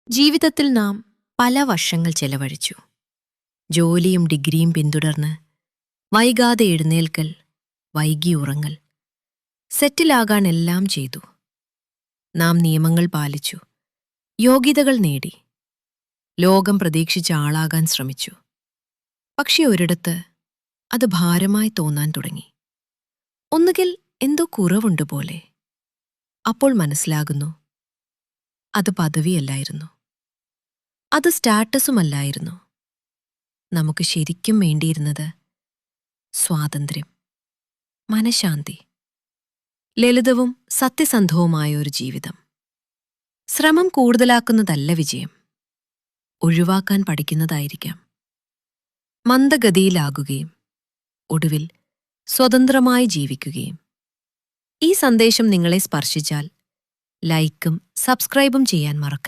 ജീവിതത്തിൽ നാം പല വർഷങ്ങൾ ചെലവഴിച്ചു. ജോലിയും ഡിഗ്രിയും പിന്തുടർന്ന് വൈകാതെ എഴുന്നേൽക്കൽ, വൈകി ഉറങ്ങൽ, സെറ്റിലാകാൻ എല്ലാം ചെയ്തു. നാം നിയമങ്ങൾ പാലിച്ചു, യോഗ്യതകൾ നേടി, ലോകം പ്രതീക്ഷിച്ച ആളാകാൻ ശ്രമിച്ചു. പക്ഷെ ഒരിടത്ത് അത് ഭാരമായി തോന്നാൻ തുടങ്ങി. ഒന്നുകിൽ എന്തോ കുറവുണ്ട് പോലെ. അപ്പോൾ മനസ്സിലാകുന്നു, അത് പദവിയല്ലായിരുന്നു, അത് സ്റ്റാറ്റസുമല്ലായിരുന്നു. നമുക്ക് ശരിക്കും വേണ്ടിയിരുന്നത് സ്വാതന്ത്ര്യം, മനഃശാന്തി, ലളിതവും സത്യസന്ധവുമായ ഒരു ജീവിതം. ശ്രമം കൂടുതലാക്കുന്നതല്ല വിജയം, ഒഴിവാക്കാൻ പഠിക്കുന്നതായിരിക്കാം. മന്ദഗതിയിലാകുകയും ഒടുവിൽ സ്വതന്ത്രമായി ജീവിക്കുകയും. ഈ സന്ദേശം നിങ്ങളെ സ്പർശിച്ചാൽ ലൈക്കും സബ്സ്ക്രൈബും ചെയ്യാൻ മറക്കരുത്.